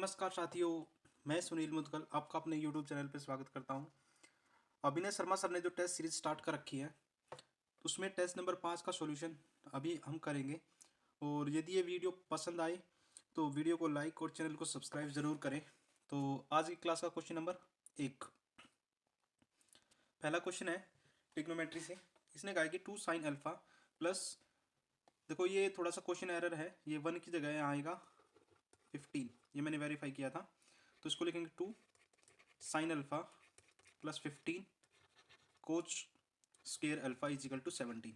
नमस्कार साथियों, मैं सुनील मुदगल आपका अपने यूट्यूब चैनल पर स्वागत करता हूं। अभिनय शर्मा सर ने जो टेस्ट सीरीज स्टार्ट कर रखी है, उसमें टेस्ट नंबर 5 का सॉल्यूशन अभी हम करेंगे। और यदि ये वीडियो पसंद आए तो वीडियो को लाइक और चैनल को सब्सक्राइब ज़रूर करें। तो आज की क्लास का क्वेश्चन नंबर 1, पहला क्वेश्चन है ट्रिग्नोमेट्री से। इसने कहा है कि 2 साइन अल्फा प्लस, देखो ये थोड़ा सा क्वेश्चन एरर है, ये 1 की जगह यहाँ आएगा 15, ये मैंने वेरीफाई किया था। तो इसको लिखेंगे 2 sine alpha plus 15 cos square alpha is equal to 17।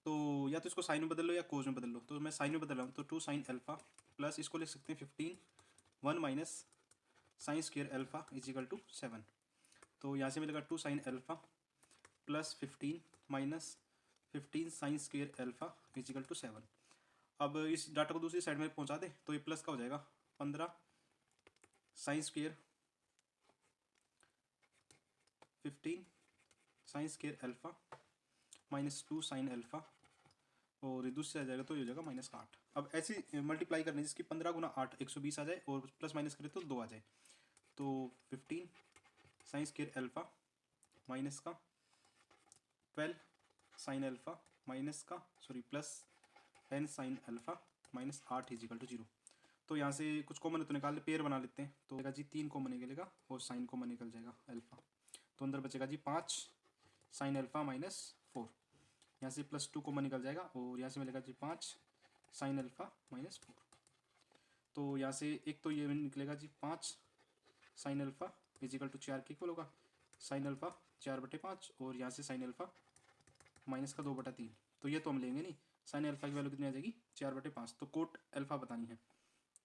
तो या तो इसको साइन में बदल लो या कोच में बदल लो। तो मैं साइन में बदल रहा हूँ, तो 2 साइन अल्फा प्लस इसको लिख सकते हैं 15 1 minus sine square alpha is equal to 7। तो यहाँ से मिलेगा 2 sine alpha plus 15 minus 15 sine square alpha is equal to 7। अब इस डाटा को दूसरी साइड में पहुँचा दे तो ये प्लस का हो जाएगा 15 sine square 15 sine square alpha minus 2 sine alpha, और दूसरे आ जाएगा तो ये हो जाएगा -8। अब ऐसी मल्टीप्लाई करनी जिसकी 15 गुना 8 120 आ जाए और प्लस माइनस करें तो 2 आ जाए। तो 15 साइन स्केयर अल्फा माइनस का 12 साइन अल्फा माइनस का plus 10 sine alpha minus 8 is equal to 0। तो यहाँ से कुछ कॉमन है तो निकाल ले, पेयर बना लेते हैं। तो जी 3 कॉमन निकलेगा और साइन कॉमन निकल जाएगा अल्फा। तो अंदर बचेगा जी 5 साइन अल्फा माइनस 4। यहाँ से +2 कॉमन निकल जाएगा और यहाँ से मिलेगा जी 5 साइन अल्फा माइनस 4। तो यहाँ से एक तो ये निकलेगा जी 5 sine alpha is equal to 4 के इक्वल होगा। साइन अल्फा 4/5 और यहाँ से साइन अल्फा माइनस का 2/3। तो ये तो हम लेंगे नहीं, साइन अल्फा की वैल्यू कितनी आ जाएगी 4/5। तो कोट अल्फा बतानी है,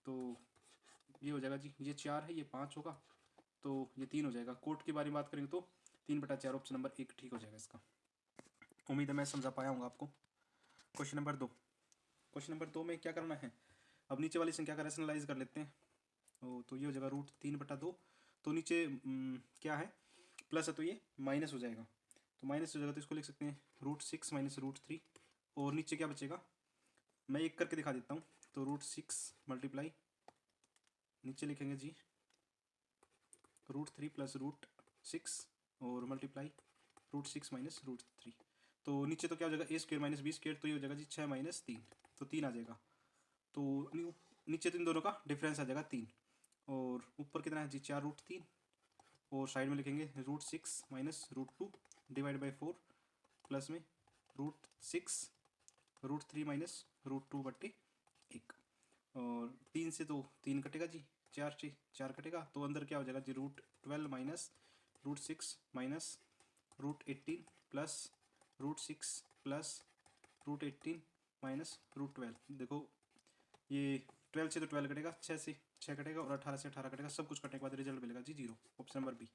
तो ये हो जाएगा जी, ये 4 है, ये 5 होगा, तो ये 3 हो जाएगा। कोट के बारे में बात करेंगे तो 3/4 ऑप्शन नंबर 1 ठीक हो जाएगा इसका। उम्मीद है मैं समझा पाया हूँ आपको। क्वेश्चन नंबर 2, क्वेश्चन नंबर 2 में क्या करना है, अब नीचे वाली संख्या का रैशनलाइज कर लेते हैं। तो ये हो जाएगा √3/2। तो नीचे क्या है, प्लस है तो ये माइनस हो जाएगा। तो माइनस हो जाएगा तो इसको लिख सकते हैं √6 माइनस √3। और नीचे क्या बचेगा, मैं एक करके दिखा देता हूँ। तो √6 मल्टीप्लाई, नीचे लिखेंगे जी √3 प्लस √6 और मल्टीप्लाई √6 माइनस √3। तो नीचे तो क्या हो जाएगा a² माइनस b², तो ये हो जाएगा जी 6 माइनस 3, तो 3 आ जाएगा। तो नीचे तो इन दोनों का डिफरेंस आ जाएगा 3, और ऊपर कितना है जी 4√3, और साइड में लिखेंगे √6 माइनस √2 डिवाइड बाई 4 प्लस में √6 √3 माइनस √2/1। और 3 से तो 3 कटेगा जी, 4 से 4 कटेगा, तो अंदर क्या हो जाएगा जी √12 minus √6 minus √18 plus √6 plus √18 minus √12। देखो ये 12 से तो 12 कटेगा, 6 से 6 कटेगा और 18 से 18 कटेगा, सब कुछ कटने के बाद रिजल्ट मिलेगा जी 0, option number B.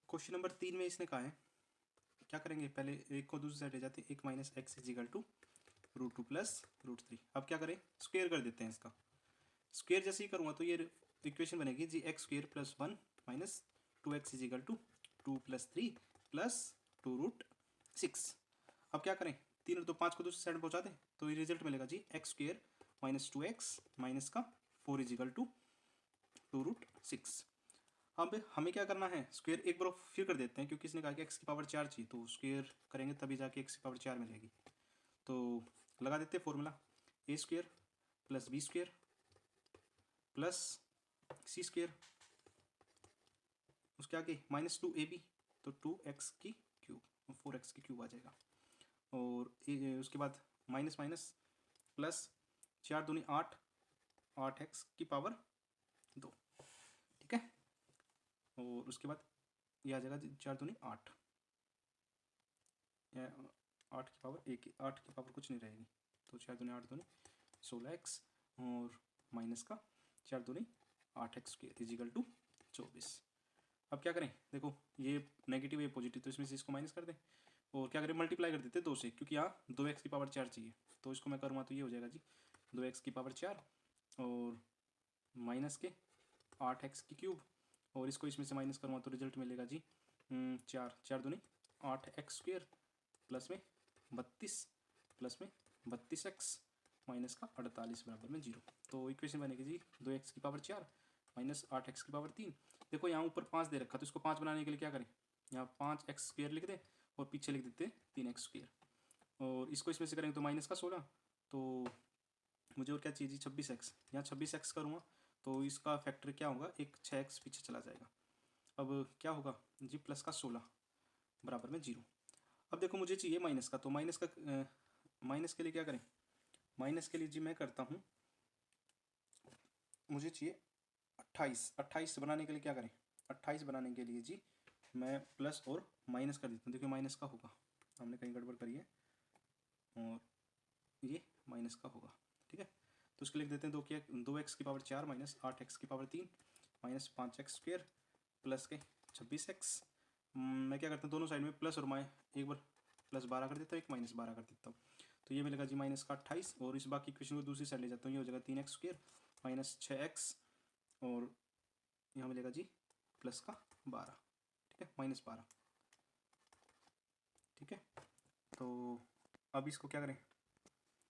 Question number 3 में इसने कहा है, क्या करेंगे, पहले एक को दूसरी साइड ले जाते हैं, 1 minus x is equal to √2 plus √3। अब क्या करें, स्क्वेयर कर देते हैं इसका। स्क्वेयर जैसे ही करूँगा तो ये इक्वेशन बनेगी जी x² plus 1 minus 2x is equal to 2 plus 3 plus 2√6। अब क्या करें, 3 और 2 5 को दूसरी साइड में पहुँचा दें, तो ये रिजल्ट मिलेगा जी x² माइनस 2x माइनस का 4 इज इक्वल टू 2√6। अब हमें क्या करना है, स्क्वेयर एक बार फिर कर देते हैं, क्योंकि इसने कहा कि x की पावर 4 चाहिए, तो स्क्वेयर करेंगे तभी जाके x की पावर 4 मिलेगी। तो लगा देते हैं formula, a² plus b² plus c², उसके आगे -2ab, तो 2x की क्यूब, 4x की क्यूब आ जाएगा। और उसके बाद माइनस माइनस प्लस 4 दूनी 8, 8x की पावर 2, ठीक है। और उसके बाद ये आ जाएगा 4 दूनी 8, 8 की पावर 1, 8 की पावर कुछ नहीं रहेगी, तो 4 दूनी 8 दूनी 16x और माइनस का 4 दूनी 8x² इज इक्वल टू 24। अब क्या करें, देखो ये नेगेटिव ये पॉजिटिव, तो इसमें से इसको माइनस कर दें, और क्या करें मल्टीप्लाई कर देते हैं 2 से, क्योंकि यहाँ 2x की पावर 4 चाहिए। तो इसको मैं करूँगा तो ये हो जाएगा जी 2x की पावर 4 और माइनस के 8x की क्यूब, और इसको इसमें से माइनस करूँगा तो रिजल्ट मिलेगा जी 4 दूनी 8x² प्लस में 32 प्लस में 32x माइनस का 48 बराबर में 0। तो इक्वेशन बनेगी जी 2x की पावर 4 माइनस 8x की पावर 3। देखो यहाँ ऊपर 5 दे रखा, तो इसको 5 बनाने के लिए क्या करें, यहाँ 5x स्क्वेयर लिख दे और पीछे लिख देते 3x स्क्वेयर, और इसको इसमें से करेंगे तो माइनस का 16, तो मुझे और क्या चाहिए जी 26x। यहाँ 26x करूँगा तो इसका फैक्टर क्या होगा, एक 6x पीछे चला जाएगा। अब क्या होगा जी प्लस का 16 बराबर में 0। अब देखो मुझे चाहिए माइनस का, तो माइनस का माइनस के लिए क्या करें, माइनस के लिए जी मैं करता हूँ, मुझे चाहिए 28। 28 बनाने के लिए क्या करें, 28 बनाने के लिए जी मैं प्लस और माइनस कर देता हूँ। देखिए माइनस का होगा, हमने कहीं गड़बड़ करी है, और ये माइनस का होगा, ठीक है। तो उसके लिख देते हैं 2x की पावर 4 माइनस 8x की power 3 minus 5x square plus के 26x। मैं क्या करता हूँ, दोनों साइड में प्लस और एक बार प्लस 12 कर देता हूँ, एक माइनस 12 कर देता हूँ, तो ये मिलेगा जी माइनस का 28, और इस बाकी इक्वेशन को दूसरी साइड ले जाता हूँ, ये हो जाएगा 3x स्क्वेयर माइनस 6x, और यहाँ मिलेगा जी प्लस का 12, ठीक है, माइनस 12, ठीक है। तो अब इसको क्या करें,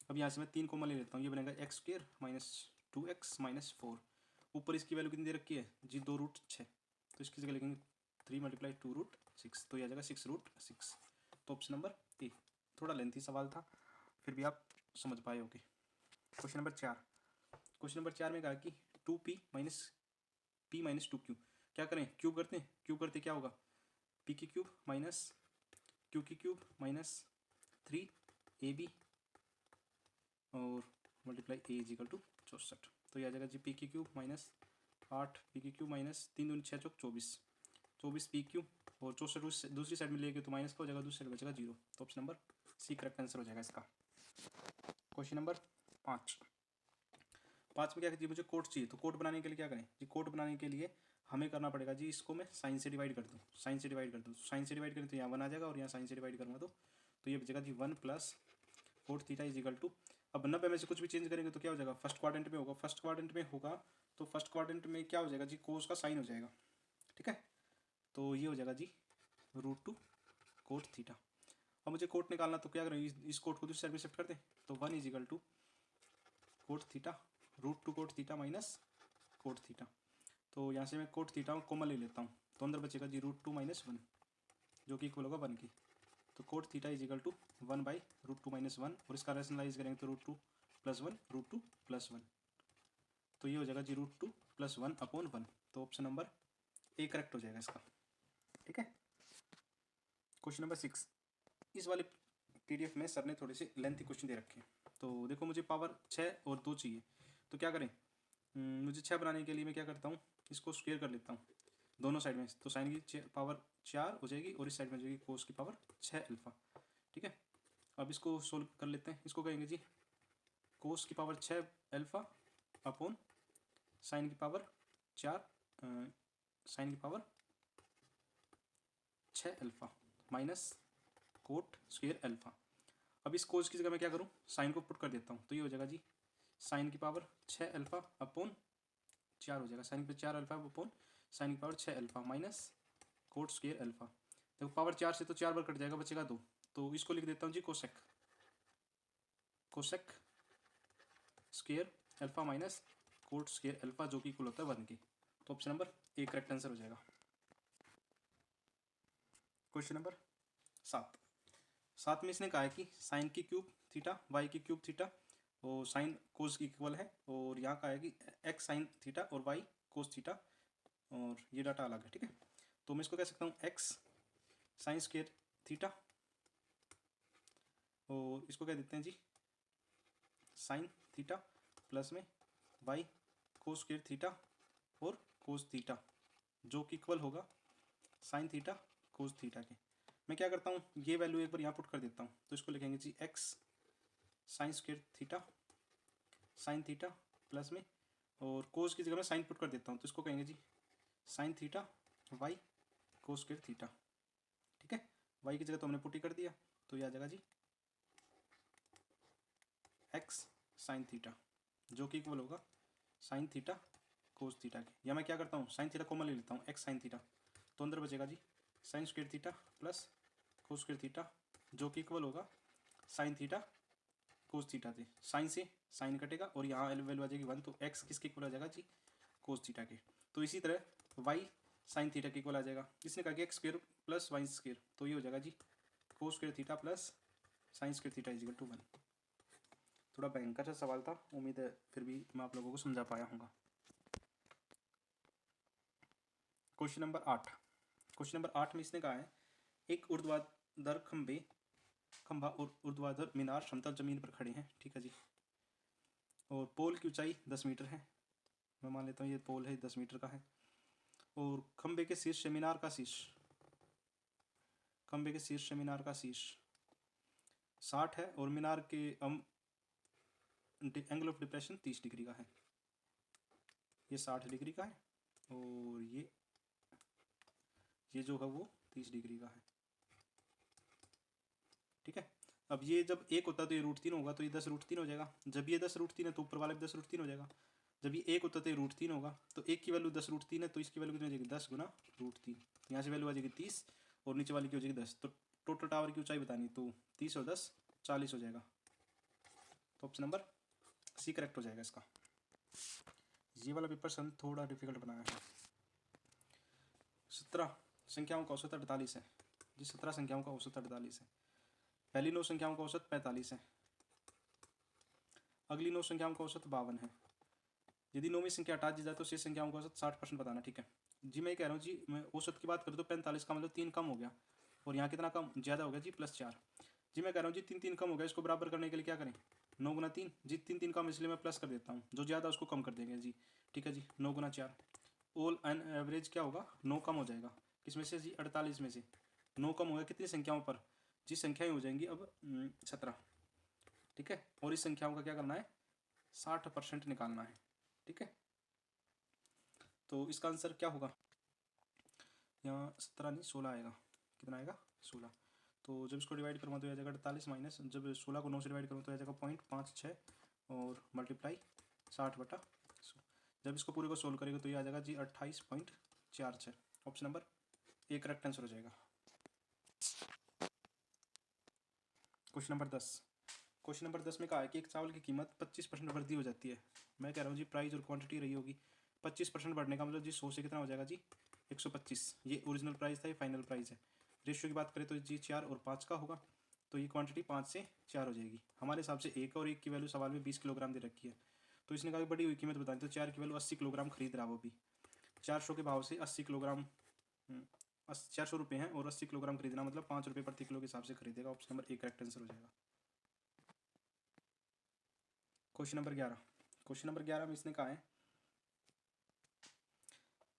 अब यहाँ से मैं 3 कॉमन ले लेता हूँ, ये बनेगा x square minus 2x minus 4। ऊपर इसकी वैल्यू कितनी दे रखी है जी 2√6, तो इसकी जगह लिखेंगे 3 × 2√6, तो यह आ जाएगा 6√6। तो ऑप्शन नंबर ए। थोड़ा लेंथी सवाल था, फिर भी आप समझ पाए होगे। क्वेश्चन नंबर 4, क्वेश्चन नंबर 4 में कहा कि 2p minus p minus 2q, क्या करें, क्यूब करते हैं, क्यूब करते क्या होगा, p की क्यूब माइनस q की क्यूब माइनस 3ab और multiply a is equal to 64। तो यह आ जाएगा जी पी की क्यूब माइनस 8 पी की क्यूब माइनस 3 दूनी 6 चौक 24 पी क्यूब, और 64 दूसरी साइड में लेके तो माइनस का हो जाएगा, दूसरी साइड बचेगा 0। तो option number C correct answer हो जाएगा इसका। क्वेश्चन नंबर 5 में क्या कहती है, मुझे कोट चाहिए, तो कोट बनाने के लिए क्या करें जी, कोट बनाने के लिए हमें करना पड़ेगा जी, इसको मैं साइन से डिवाइड कर दूँ, साइन से डिवाइड कर दूँ, साइन से डिवाइड करें तो यहाँ 1 आ जाएगा, और यहाँ साइन से डिवाइड करूँगा तो ये बचेगा जी 1 plus cot theta is equal to, अब 90 में से कुछ भी चेंज करेंगे तो क्या हो जाएगा, फर्स्ट क्वाड्रेंट में होगा, फर्स्ट क्वाड्रेंट में होगा तो फर्स्ट क्वाड्रेंट में क्या हो जाएगा जी, कोस का साइन हो जाएगा, ठीक है। तो ये हो जाएगा जी √2 कोट थीटा। अब मुझे कोट निकालना, तो क्या करें, इस कोट को दूसरी साइड में शिफ्ट कर दें, तो 1 is equal to cot theta √2 cot theta minus cot theta. तो यहाँ से मैं कोट थीटा कॉमन ले लेता हूँ, तो अंदर बचेगा जी √2 माइनस 1, जो कि इक्वल होगा 1 की। तो cot theta is equal to 1/√2 minus 1, और इसका रेशनलाइज करेंगे तो √2 + 1 √2 + 1, तो ये हो जाएगा जी √2 + 1/1। तो ऑप्शन नंबर ए करेक्ट हो जाएगा इसका, ठीक है। क्वेश्चन नंबर 6, इस वाले पीडीएफ में सर ने थोड़े से लेंथी क्वेश्चन दे रखे हैं। तो देखो मुझे पावर 6 और 2 चाहिए, तो क्या करें, मुझे 6 बनाने के लिए मैं क्या करता हूँ, इसको स्क्वेयर कर लेता हूँ दोनों साइड में, तो साइन की पावर 4 हो जाएगी, और इस साइड में हो जाएगी कोस की पावर 6 अल्फा, ठीक है। अब इसको सोल्व कर लेते हैं, इसको कहेंगे जी कोस की पावर 6 अल्फा अपॉन साइन की पावर 4 साइन की power 6 alpha minus cot square alpha. अब इस कोस की जगह मैं क्या करूँ, साइन को पुट कर देता हूँ, तो ये हो जाएगा जी साइन की पावर 6 अल्फा अपॉन 4 हो जाएगा, साइन की 4 अल्फा अपॉन साइन की power 6 alpha minus cot square alpha. देखो पावर 4 से तो 4 बार कट जाएगा, बचेगा 2, तो इसको लिख देता हूँ जी cosec square alpha minus cot square alpha, जो कि इक्वल होता है 1 के। तो option number A correct answer हो जाएगा। क्वेश्चन नंबर 7 में इसने कहा है कि साइन की क्यूब थीटा वाई की क्यूब थीटा और साइन कोस की इक्वल है, और यहाँ कहा है कि एक्स साइन थीटा और वाई कोस थीटा, और ये डाटा अलग है, ठीक है। तो मैं इसको कह सकता हूँ एक्स साइन स्क्वेयर थीटा, और इसको कह देते हैं जी साइन थीटा प्लस में वाई कोस स्क्वेयर थीटा और कोस थीटा, जो कि इक्वल होगा साइन थीटा कोस थीटा के। मैं क्या करता हूँ, ये वैल्यू एक बार यहाँ पुट कर देता हूँ, तो इसको लिखेंगे जी x sine square theta plus में, और कोस की जगह में साइन पुट कर देता हूँ, तो इसको कहेंगे जी sine theta y cos square theta, ठीक है। वाई की जगह तो हमने पुट ही कर दिया, तो ये आ जाएगा जी एक्स साइन थीटा, जो कि इक्वल होगा साइन थीटा कोस थीटा के। या मैं क्या करता हूँ, साइन थीटा कॉमन ले लेता हूँ, एक्स साइन थीटा, तो अंदर बचेगा जी sine square theta plus cos square theta, जो कि इक्वल होगा साइन थीटा कोस थीटा से, साइन से साइन कटेगा और यहाँ वैल्यू आ जाएगी 1, तो x किसके इक्वल आ जाएगा जी, कोस थीटा के। तो इसी तरह y साइन थीटा के इक्वल आ जाएगा। इसने कहा कि x square plus y square, तो ये हो जाएगा जी cos square theta plus sine square theta is equal to 1। थोड़ा भयंकर सा सवाल था, उम्मीद है फिर भी मैं आप लोगों को समझा पाया हूँगा। Question number 8। क्वेश्चन नंबर 8 में इसने कहा है एक ऊर्ध्वाधर खंभा और ऊर्ध्वाधर मीनार समतल जमीन पर खड़े हैं, ठीक है जी, और पोल की ऊंचाई 10 मीटर है। मैं मान लेता हूँ ये पोल है 10 मीटर का है, और खंभे के शीर्ष से मीनार का शीर्ष, खंभे के शीर्ष से मीनार का शीर्ष 60 है और मीनार के एंगल ऑफ डिप्रेशन 30 डिग्री का है। ये 60 डिग्री का है और ये जो है वो 30 डिग्री का है, ठीक है। अब ये जब एक होता तो ये √3 होगा, तो ये 10√3 हो जाएगा। जब ये 10√3 है तो ऊपर वाला भी 10√3 हो जाएगा। जब ये एक होता तो ये √3 होगा, तो एक की वैल्यू 10√3 है, तो इसकी वैल्यू कितनी हो जाएगी 10 गुना √3। यहाँ से वैल्यू आ जाएगी 30 और नीचे वाली की हो जाएगी 10। तो टोटल टावर की ऊंचाई बतानी, तो 30 और 10 40 हो जाएगा। तो ऑप्शन नंबर सी करेक्ट हो जाएगा इसका। ये वाला पेपर सन थोड़ा डिफिकल्ट बनाया है। 17 संख्याओं का औसत 48 है जी, 17 संख्याओं का औसत 48 है। पहली 9 संख्याओं का औसत 45 है, अगली 9 संख्याओं का औसत 52 है। यदि 9वीं संख्या हटा दी जाए तो शेष संख्याओं का औसत 60% बताना, ठीक है जी। मैं कह रहा हूँ जी, मैं औसत की बात करूँ तो 45 का मतलब 3 कम हो गया, और यहाँ कितना कम ज़्यादा हो गया जी +4 जी। मैं कह रहा हूँ जी 3 कम हो गया, इसको बराबर करने के लिए क्या करें, 9 गुना 3 जी, 3 कम इसलिए मैं प्लस कर देता हूँ, जो ज़्यादा उसको कम कर देंगे जी, ठीक है जी। 9 गुना 4 ऑल एन एवरेज क्या होगा, 9 कम हो जाएगा किसमें से जी, 48 में से। 9 कम हो गया कितनी संख्याओं पर जी, संख्याएं हो जाएंगी अब 17, ठीक है। और इस संख्याओं का क्या करना है, 60% निकालना है, ठीक है। तो इसका आंसर क्या होगा, यहाँ 17 नहीं 16 आएगा। कितना आएगा 16। तो जब इसको डिवाइड करूँगा तो आ जाएगा 48 माइनस, जब 16 को 9 से डिवाइड करूँ तो आ जाएगा 0.56 और मल्टीप्लाई 60/100। जब इसको पूरे को सोल्व करेगा तो ये आ जाएगा जी 28.46। Option number A correct answer हो जाएगा। Question number 10। क्वेश्चन नंबर 10 में कहा है कि एक चावल की कीमत 25% वृद्धि हो जाती है। मैं कह रहा हूँ जी प्राइस और क्वांटिटी रही होगी। 25% बढ़ने का मतलब जी 100 से कितना हो जाएगा जी 125। ये ओरिजिनल प्राइस था, ये फाइनल प्राइस है। रेशियो की बात करें तो जी 4 और 5 का होगा, तो ये क्वांटिटी 5 से 4 हो जाएगी। हमारे हिसाब से एक और एक की वैल्यू सवाल में 20 किलोग्राम दे रखी है, तो इसने कहा बड़ी हुई कीमत बतानी, तो 4 की वैल्यू 80 किलोग्राम खरीद रहा वो भी। 400 के भाव से 80 किलोग्राम 400 रुपये हैं और 80 किलोग्राम खरीदना मतलब 5 रुपये प्रति किलो के हिसाब से खरीदेगा। Option number A correct answer हो जाएगा। Question number 11। क्वेश्चन नंबर 11 में इसने कहा है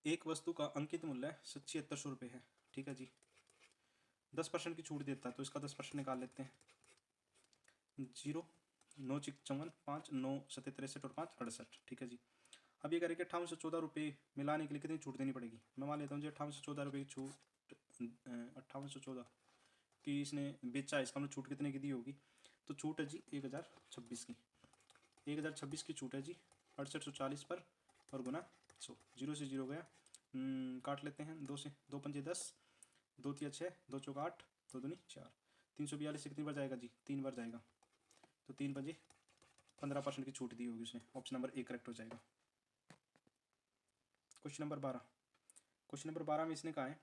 एक वस्तु का अंकित मूल्य 7600 रुपये है, ठीक है जी। 10% की छूट देता है, तो इसका 10% निकाल लेते हैं। 0 9 × 54 5 9 7 63 और 5 68, ठीक है जी। अब ये करेंगे 5814 रुपये मिलाने के लिए कितनी छूट देनी पड़ेगी। मैं मान लेता हूँ जी 5814 रुपये की छूट, 5814 की इसने बेचा है, इसका मतलब छूट कितने की दी होगी, तो छूट है जी 1026 की। 1026 की छूट है जी 6840 पर और गुना 100। 0 से 0 गया, काट लेते हैं 2 से, 2 पंजे 10, 2 तिया 6, 2 चौका 8, 2 दूनी 4, 342 से कितनी बार जाएगा जी 3 बार जाएगा, तो 3 पंजे 15% की छूट दी होगी उसने। ऑप्शन नंबर ए करेक्ट हो जाएगा। Question number 12। क्वेश्चन नंबर 12 में इसने कहा है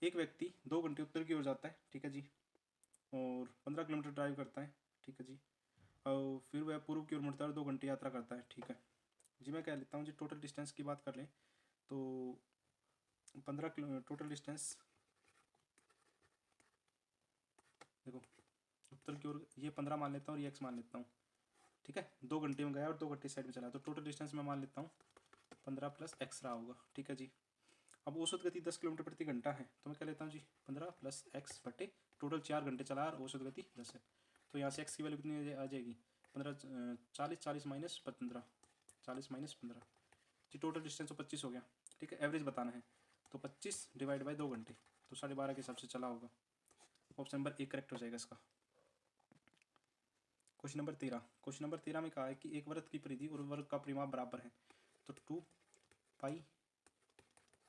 एक व्यक्ति 2 घंटे उत्तर की ओर जाता है, ठीक है जी, और 15 किलोमीटर ड्राइव करता है, ठीक है जी, और फिर वह पूर्व की ओर मुड़ता है और 2 घंटे यात्रा करता है, ठीक है जी। मैं कह लेता हूँ जी टोटल डिस्टेंस की बात कर लें तो 15 किलो टोटल डिस्टेंस, देखो उत्तर की ओर ये 15 मान लेता हूँ और ये x मान लेता हूँ, ठीक है। 2 घंटे में गया और 2 घंटे साइड में चला, तो टोटल डिस्टेंस मैं मान लेता हूँ 15 + x रहा होगा, ठीक है जी। अब औसत गति 10 किलोमीटर प्रति घंटा है, तो मैं कह लेता हूँ जी 15 + x बटे टोटल 4 घंटे चला और औसत गति 10 है, तो यहाँ से x की वैल्यू कितनी आ जाएगी 15 40 40 माइनस 15 40 माइनस 15 जी, टोटल डिस्टेंस तो 25 हो गया, ठीक है। एवरेज बताना है तो 25 डिवाइड बाई 2 घंटे, तो 12.5 के हिसाब से चला होगा। ऑप्शन नंबर ए करेक्ट हो जाएगा इसका। Question number 13। क्वेश्चन नंबर 13 में कहा है कि एक वृत्त की परिधि और वर्ग का परिमाप बराबर है, तो 2 पाई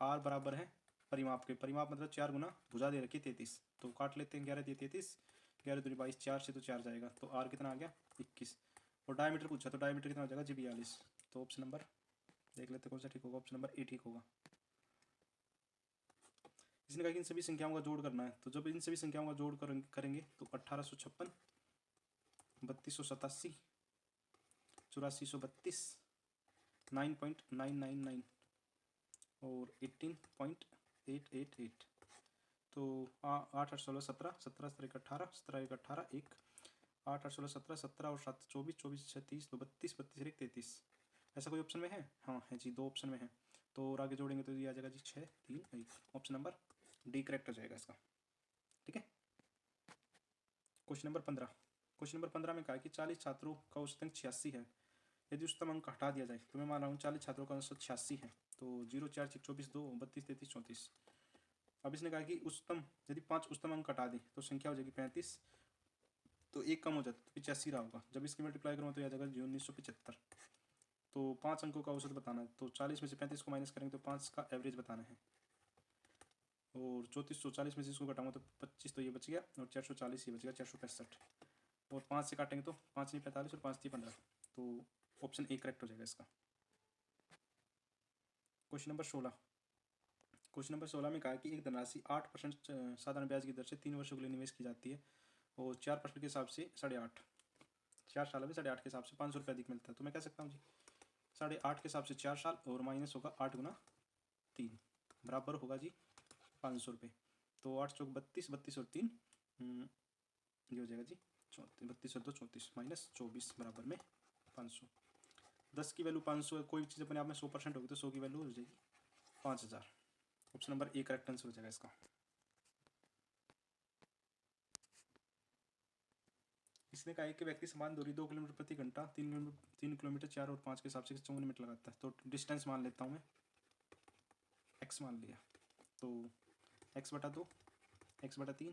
r बराबर है परिमाप के, परिमाप मतलब 4 गुना भुजा दे रखी 33, तो काट लेते हैं 11 × 33 11 दूनी 22, 4 से तो 4 जाएगा, तो आर कितना आ गया 21। और डायमीटर पूछा तो डायमीटर कितना हो जाएगा जी 42। तो ऑप्शन नंबर देख लेते कौन सा ठीक होगा, ऑप्शन नंबर ए ठीक होगा। इसने कहा कि इन सभी संख्याओं का जोड़ करना है, तो जब इन सभी संख्याओं का जोड़ करेंगे तो 1856, 3287, 8432, 9.999 और 18.888। तो 8 8 16 17, 17 17 18, 17 18 1, 8 8 16 17, 17 और 7 24, 24 6 30, 2 32, 32 1 33। ऐसा कोई ऑप्शन में है? हाँ है जी, 2 ऑप्शन में है। तो और आगे जोड़ेंगे तो ये आ जाएगा जी 6 3 1। ऑप्शन नंबर डी करेक्ट हो जाएगा इसका। ठीक है। Question number 15। क्वेश्चन नंबर 15 में कहा कि 40 छात्रों का औसत अंक 86 है। यदि उच्चतम अंक हटा दिया जाए, तो मैं मान रहा हूँ 40 छात्रों का औसत 86 है, तो 0 4 6 24 2 32 33 34। अब इसने कहा कि उच्चतम यदि 5 उच्चतम अंक हटा दें तो संख्या हो जाएगी 35, तो एक कम हो जाता है तो 85 रहा होगा। जब इसकी मल्टीप्लाई करूँगा तो यह आ जाएगा 1975। तो 5 अंकों का औसत बताना है, तो 40 में से 35 को माइनस करेंगे तो 5 का एवरेज बताना है। और 3440 में से इसको घटाऊंगा तो 25 तो ये बच गया, और 440 ये बच गया 465। और 5 से काटेंगे तो 5 नहीं 45 और 5 थी 15। तो ऑप्शन ए करेक्ट हो जाएगा इसका। Question number 16। क्वेश्चन नंबर 16 में कहा कि एक धनराशि 8% साधारण ब्याज की दर से 3 वर्षों के लिए निवेश की जाती है, और 4% के हिसाब से 8.5 4 साल में 8.5 के हिसाब से 500 रुपये अधिक मिलता है। तो मैं कह सकता हूँ जी 8.5 के हिसाब से 4 साल और माइनस होगा 8 गुना 3 बराबर होगा जी 500 रुपये। तो 8 चौक 32, 32 और 3 ये हो जाएगा जी 34, 32 और 2 34 माइनस 24 बराबर में 500। 10 की वैल्यू 500 है, कोई भी चीज़ अपने आप में 100% होगी तो 100 की वैल्यू हो जाएगी 5000। Option number A correct answer हो जाएगा इसका। इसने कहा है कि व्यक्ति समान दूरी 2 किलोमीटर प्रति घंटा 3 किलोमीटर 4 और 5 के हिसाब से 54 मिनट लगाता है। तो डिस्टेंस मान लेता हूँ मैं, एक्स मान लिया, तो एक्स बटा 2, एक्स बटा 3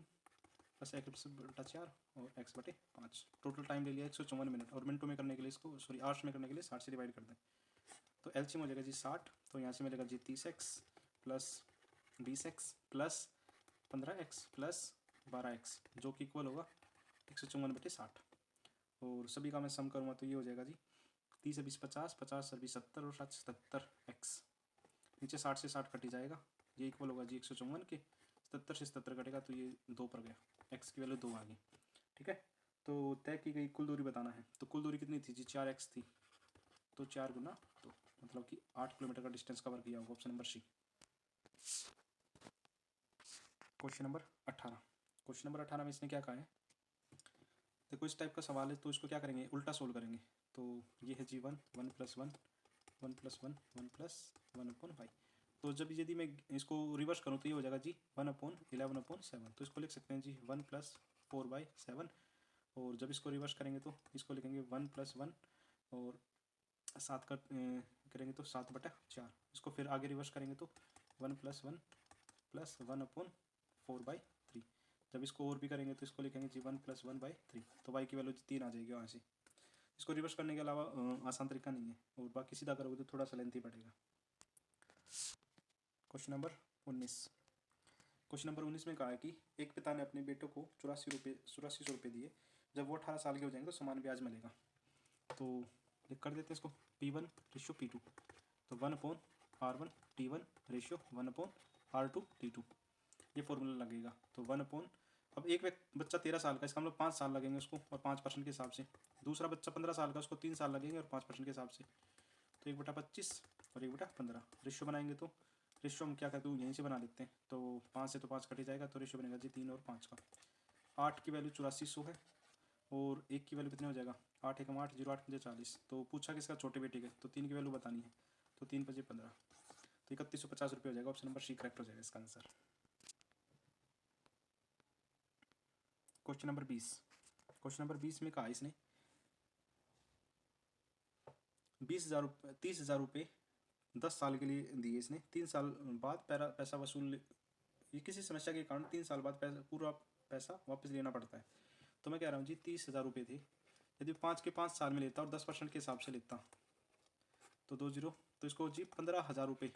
प्लस एक्स बटा 4 और एक्स बटे 5। टोटल टाइम ले लिया 154 मिनट, और मिनटों में करने के लिए इसको सॉरी आवर्स में करने के लिए 60 से डिवाइड कर दें तो एलसीएम हो जाएगा जी 60। तो यहाँ से मिलेगा जी 30x plus 20x plus 15x plus 12x, जो कि इक्वल होगा 154/60। और सभी का मैं सम करूँगा तो ये हो जाएगा जी 30 से 20 50, 50 से 20 70 और 7 70x। नीचे 60 से 60 कट ही जाएगा, ये इक्वल होगा जी 154 के। 70 से 70 कटेगा तो ये 2 पर गया, x की वैल्यू 2 आ गई। ठीक है। तो तय की गई कुल दूरी बताना है, तो कुल दूरी कितनी थी जी 4x थी, तो 4 गुना 2 मतलब कि 8 किलोमीटर का डिस्टेंस कवर किया होगा। Option number C. Question number 18। Question number 18 में इसने क्या कहा है, देखो इस टाइप का सवाल है तो इसको क्या करेंगे, उल्टा सोल्व करेंगे। तो ये है जी 1 1 + 1 1 + 1 1 + 1/5। तो जब यदि मैं इसको रिवर्स करूँ तो ये हो जाएगा जी 1/11/7। तो इसको लिख सकते हैं जी 1 + 4/7। और जब इसको रिवर्स करेंगे तो इसको लिखेंगे 1 + 1 और 7 का करेंगे तो 7/4। इसको फिर आगे रिवर्स करेंगे तो 1 + 1 + 1/4/3। जब इसको और भी करेंगे तो इसको लिखेंगे जी 1 + 1/3। तो y की वैल्यू 3 आ जाएगी वहाँ से। इसको रिवर्स करने के अलावा आसान तरीका नहीं है, और बाकी सीधा करोगे तो थोड़ा सा लेंथी पड़ेगा। Question number 19। क्वेश्चन नंबर 19 में कहा है कि एक पिता ने अपने बेटों को 8400 रुपये दिए, जब वो 18 साल के हो जाएंगे तो समान ब्याज मिलेगा। तो लिख कर देते हैं इसको P1 रेशियो P2, तो 1/R1 T1 ratio 1/R2 T2, ये फॉर्मूला लगेगा। तो 1 अब एक बच्चा 13 साल का, इसका हम लोग 5 साल लगेंगे उसको, और 5% के हिसाब से। दूसरा बच्चा 15 साल का, उसको 3 साल लगेंगे और 5% के हिसाब से। तो 1/25 और 1/15 रेशियो बनाएंगे तो रेशियो हम क्या करते हैं यहीं से बना लेते हैं। तो 5 से तो 5 कट ही जाएगा, तो रेशियो बनेगा जी 3 और 5 का। 8 की वैल्यू 8400 है, और 1 की वैल्यू कितने हो जाएगा 8 × 8 0 8 × 40। तो पूछा किसका, छोटे बेटे के, तो 3 की वैल्यू बतानी है। तो 3 × 5 = 15, तो 3150 रुपये हो जाएगा। ऑप्शन नंबर सी करेक्ट हो जाएगा इसका answer. Question number 20। Question number 20 में कहा इसने 30,000 रुपये 10 साल के लिए दिए इसने। 3 साल बाद पैसा वसूल, ये किसी समस्या के कारण 3 साल बाद पूरा पैसा वापस लेना पड़ता है। तो मैं कह रहा हूँ जी 30,000 रुपये थे, यदि 5 के 5 साल में लेता और 10% के हिसाब से लेता तो 2 0, तो इसको जी 15,000 रुपये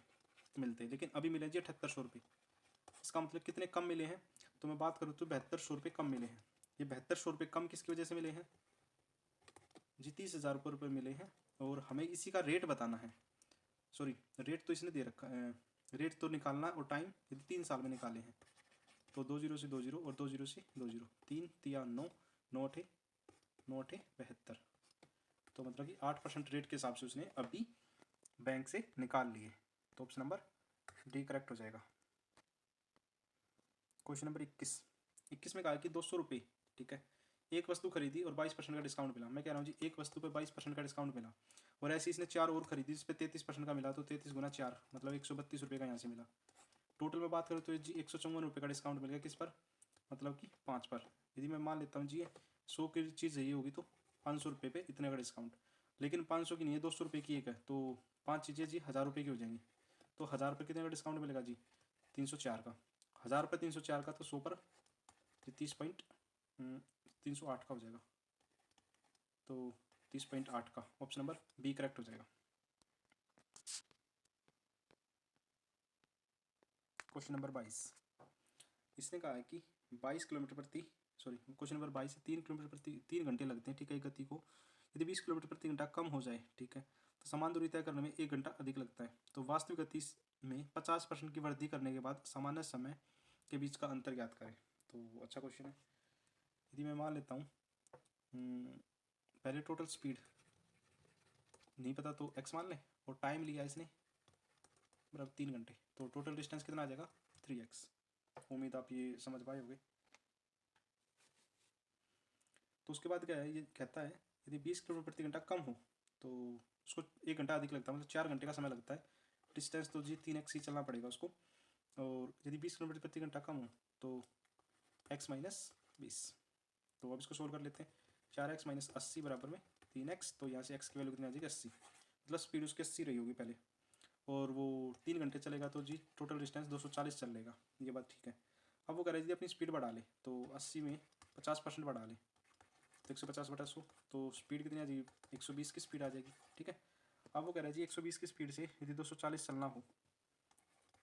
मिलते, लेकिन अभी मिले जी 7800 रुपये। इसका मतलब कितने कम मिले हैं, तो मैं बात करूँ तो 7200 रुपये कम मिले हैं। ये 7200 रुपये कम किसकी वजह से मिले हैं जी, 30,000 रुपये मिले हैं। और हमें इसी का रेट बताना है, सॉरी रेट तो इसने दे रखा है, रेट तो निकालना और टाइम यदि 3 साल में निकाले हैं तो 2 जीरो से 2 जीरो और 2 जीरो से 2 जीरो, 3 तिया 9, 9 अठे 72, तो मतलब कि 8% रेट के हिसाब से उसने अभी बैंक से निकाल लिए। तो ऑप्शन नंबर डी करेक्ट हो जाएगा। क्वेश्चन नंबर 21 में कहा कि 200 रुपये, ठीक है, एक वस्तु खरीदी और 22% का डिस्काउंट मिला। मैं कह रहा हूँ जी एक वस्तु पे 22% का डिस्काउंट मिला और ऐसे इसने 4 और खरीदी जिस पे 33% का मिला, तो 33 गुना 4 मतलब 132 रुपये का यहाँ से मिला। टोटल में बात करूँ तो जी 154 रुपये का डिस्काउंट मिल गया किस पर, मतलब कि 5 पर। यदि मैं मान लेता हूँ जी 100 की चीज़ यही होगी तो 500 रुपये पे इतने का डिस्काउंट, लेकिन 500 की नहीं है, 200 रुपये की एक है, तो 5 चीज़ें जी 1000 रुपये की हो जाएंगी। तो 1000 रुपये कितने का डिस्काउंट मिलेगा जी 304 का, 1000 रुपये 304 का, तो 100 पर 308 का हो जाएगा, तो 30.8 का। ऑप्शन नंबर बी करेक्ट हो जाएगा। क्वेश्चन नंबर 22 इसने कहा है कि 22 किलोमीटर प्रति, सॉरी क्वेश्चन नंबर 22 है 3 किलोमीटर प्रति 3 घंटे लगते हैं, ठीक है, गति को यदि 20 किलोमीटर प्रति घंटा कम हो जाए, ठीक है, तो समान दूरी तय करने में 1 घंटा अधिक लगता है। तो वास्तविक गति में 50% की वृद्धि करने के बाद सामान्य समय के बीच का अंतर ज्ञात करें। तो अच्छा क्वेश्चन है। यदि मैं मान लेता हूँ पहले टोटल स्पीड नहीं पता तो x मान लें और टाइम लिया इसने मतलब 3 घंटे, तो टोटल डिस्टेंस कितना आ जाएगा 3x। उम्मीद आप ये समझ पाए होंगे। तो उसके बाद क्या है, ये कहता है यदि 20 किलोमीटर प्रति घंटा कम हो तो उसको 1 घंटा अधिक लगता है, मतलब 4 घंटे का समय लगता है। डिस्टेंस तो जी 3x ही चलना पड़ेगा उसको। और यदि 20 किलोमीटर प्रति घंटा कम हो तो x माइनस 20। तो अब इसको सोल्व कर लेते हैं। 4x माइनस 80 बराबर में 3x, तो यहाँ से x की वैल्यू कितनी आ जाएगी 80, मतलब स्पीड उसकी 80 रही होगी पहले, और वो 3 घंटे चलेगा तो जी टोटल डिस्टेंस 240 चल लेगा, ये बात ठीक है। अब वो कह रहे थे अपनी स्पीड बढ़ा ले, तो 80 में 50% बढ़ा ले तो 150 बटा 100, तो स्पीड कितनी आ जाएगी 120 की स्पीड आ जाएगी, ठीक है। अब वो कह रहे हैं जी 120 की स्पीड से यदि 240 चलना हो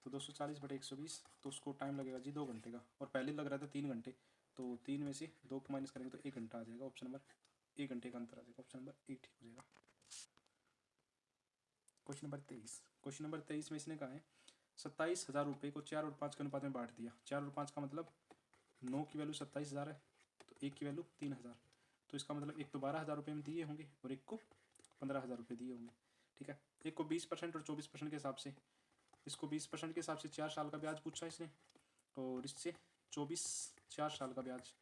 तो 240 बटे 120, तो उसको टाइम लगेगा जी 2 घंटे का, और पहले लग रहा था 3 घंटे, तो 3 में से 2 को माइनस करेंगे तो 1 घंटा आ जाएगा। ऑप्शन नंबर 1 घंटे का अंतर आ जाएगा, ऑप्शन नंबर 8 हो जाएगा। क्वेश्चन नंबर 23, क्वेश्चन नंबर 23 में इसने कहा है 27,000 रुपये को 4 और 5 के अनुपात में बांट दिया। 4 और 5 का मतलब 9 की वैल्यू 27,000 है, तो 1 की वैल्यू 3,000, तो इसका मतलब एक तो 12,000 रुपये में दिए होंगे और एक को 15,000 रुपये दिए होंगे, ठीक है। एक को 20% और 24% के हिसाब से, इसको 20% के हिसाब से 4 साल का ब्याज पूछा इसने, और इससे 4 साल का ब्याज,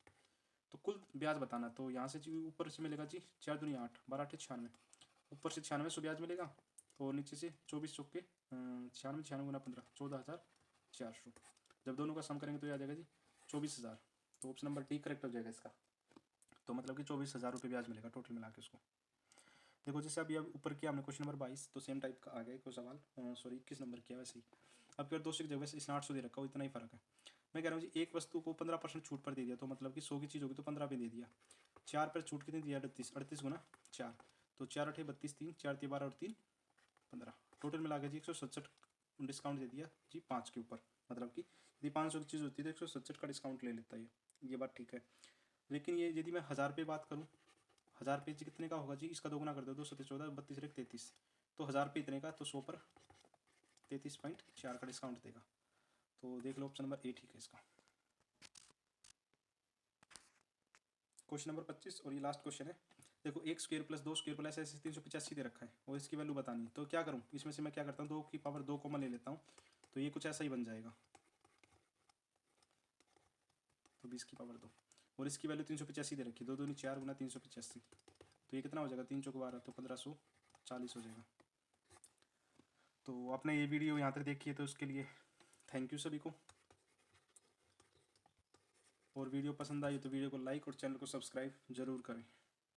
तो कुल ब्याज बताना। तो यहाँ से जी ऊपर से मिलेगा जी 4 दूनी 8, 12 8 96, ऊपर से 96 ब्याज मिलेगा, और नीचे से 24 चौके 96, 96 गुना 15 14,400। जब दोनों का सम करेंगे तो ये आ जाएगा जी 24,000, तो ऑप्शन नंबर डी करेक्ट हो जाएगा इसका। तो मतलब कि 24,000 रुपये ब्याज मिलेगा टोटल मिला के उसको। देखो जैसे अभी अब ऊपर किया हमने क्वेश्चन नंबर 22, तो सेम टाइप का आ गया कोई सवाल, सॉरी 21 नंबर किया वैसे ही। अब क्या 200 की जगह से इसने 800 दे रखा हो, इतना ही फर्क है। मैं कह रहा हूँ जी एक वस्तु को 15% छूट पर दे दिया, तो मतलब कि 100 की चीज़ होगी तो 15 पे दे दिया। 4 पर छूट कितनी दिया 38, 38 गुना 4, तो 4 अठे 32, 3 4 3 12 और 3 15, टोटल मिला के जी 167 डिस्काउंट दे दिया जी 5 के ऊपर, मतलब कि यदि 500 की चीज़ होती है तो 167 का डिस्काउंट ले लेता है, ये बात ठीक है। लेकिन ये यदि मैं 1000 पे बात करूँ, 1000 पे जी कितने का होगा जी, इसका दोगुना कर दो, 2 7 14 32 1 33, तो 1000 पे इतने का, तो 100 पर 33.4 का डिस्काउंट देगा। तो देख लो ऑप्शन नंबर ए ठीक है इसका। क्वेश्चन नंबर 25 और ये लास्ट क्वेश्चन है। देखो 1 स्क्वायर प्लस 2 स्क्वायर प्लस ऐसे 385 दे रखा है और इसकी वैल्यू बतानी है, तो क्या करूँ इसमें से मैं क्या करता हूँ 2 की पावर 2 कॉमन ले लेता हूँ, तो ये कुछ ऐसा ही बन जाएगा, तो 20 की पावर 2, और इसकी वैल्यू 385 दे रखी है, 2 दूनी 4 गुना 385, तो ये कितना हो जाएगा 3 चौक 12, तो 1540 हो जाएगा। तो आपने ये वीडियो यहाँ तक देखी है तो उसके लिए थैंक यू सभी को, और वीडियो पसंद आई तो वीडियो को लाइक और चैनल को सब्सक्राइब जरूर करें।